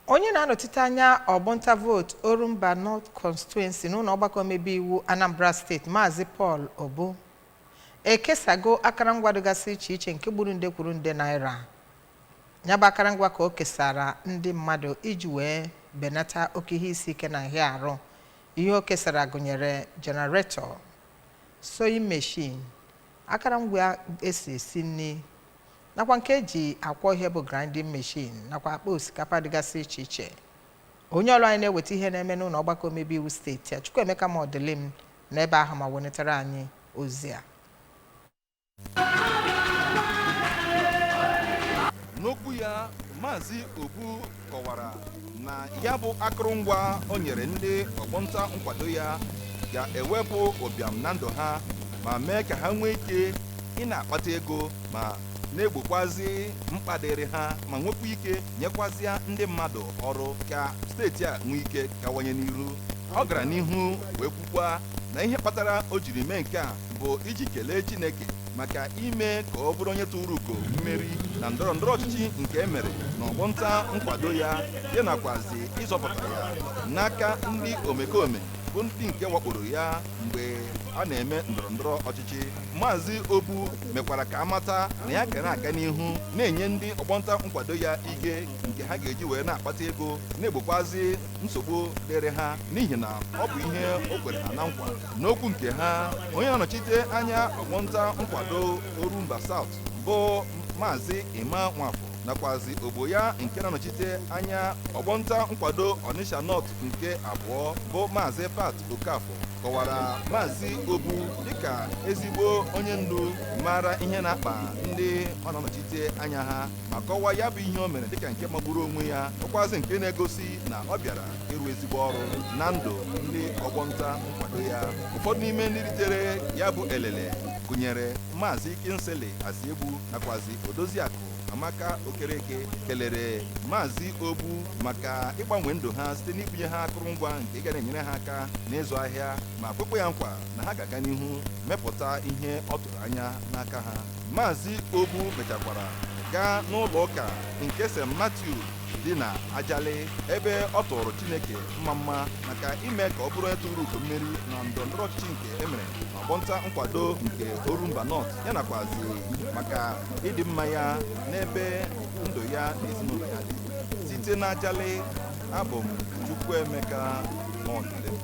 Onye na-anọchite anya ọgbụnta vote Orumba North Constituency n'ụlọ ọgbakọ omebe iwu Anambra steeti Maazị Paul Obu ekesago akarangwa dịgasị iche iche nke gburu nde kwuru nde naira. Nyaba akarangwa ka o kesara ndị mmadụ iji wee benata oke ihe isi ike na ahịa arụ. Ihe o kesara gụnyere generator, sewing machine, akarangwa esi nri, nakwa nke eji akwọ ihe bụ grinding machine, nakwa akpa osikapa dịgasị iche iche. Onye ọrụ anyị na-eweta ihe na-eme n'ụlọ ọgbakọ omebe iwu steeti a, Chukwuemeka Modelim n'ebe ahụ ma wetara anyị ozi a. N'okwu ya, Maazị Obu kọwara na ya bụ akụrụngwa o nyere ndị ọgbụnta nkwado ya ga-ewepụ ụbịam na ndụ ha ma mee ka ha nwee ike ị na-akpata ego ma na-egbokwazi mkpa dịrị ha ma nwekwa ike nyekwazịa ndị mmadụ ọrụ ka steeti a nwee ike kawanye n'ihu. Ọ gara n'ihu wee kwukwa na ihe kpatara o jiri mee nke a bụ iji kelee Chineke maka ime ka ọ bụrụ onye tụrụ ugo mmeri na ndọrọndọrọ ọchịchị nke emere n'ọgbụnta nkwado ya nakwazi ịzọpụta ya n'aka ndị omekome bụ ndị nke wakporo ya mgbe a na-eme ndọrọndọrọ ọchịchị. Maazị Obu mekwara ka amata na ya ga na-aga n'ihu na-enye ndị ọgbụnta nkwado ya ike nke ha ga-eji wee na-akpata ego na-egbokwazi nsogbu dịrị ha n'ihi na ọ bụ ihe o kwere ha na nkwa. N'okwu nke ha, onye na-anọchite anya ọgbụnta nkwado Orumba South bụ Maazị Ima Nwafọ nakwazi ogbo ya nke na-anọchite anya ọgbụnta nkwado Onitsha North nke abụọ bụ Maazị Pat Okafọ kọwara Maazị Obu dịka ezigbo onye ndu mara ihe na-akpa ndị ọ na-anọchite anya ha ma kọwaa ya bụ ihe o mere dịka nke magburu onwe ya, ọkwazi nke na-egosi na ọ bịara ịrụ ezigbo ọrụ na ndụ ndị ọgbụnta nkwado ya. Ụfọdụ n'ime ndị ritere ya bụ elele gụnyere Maazị Kinsele Asiegbu nakwazi Odoziakụ Amaka Okereke kelere Maazị Obu maka ịgbanwe ndụ ha site n'ibunye ha akụrụngwa nke ga na-enyere ha aka n'ịzụ ahịa ma kwekwa ya nkwa na ha ga-aga n'ihu mepụta ihe ọ tụrụ anya n'aka ha. Maazị Obu mechakwara gaa n'ụlọ ụka nke St. Matthew dị na Ajali ebe ọ tụrụ Chineke mma maka ime ka ọ bụrụ onye tụrụ ugo mmeri na ndọrọndọrọ ọchịchị nke emere n'ọgbụnta nkwado nke Orumba North ya nakwazi maka ịdị mma ya n'ebe ndụ ya na ezinụlọ ya dị. Site na Ajali, abụ m Chukwuemeka Modelim.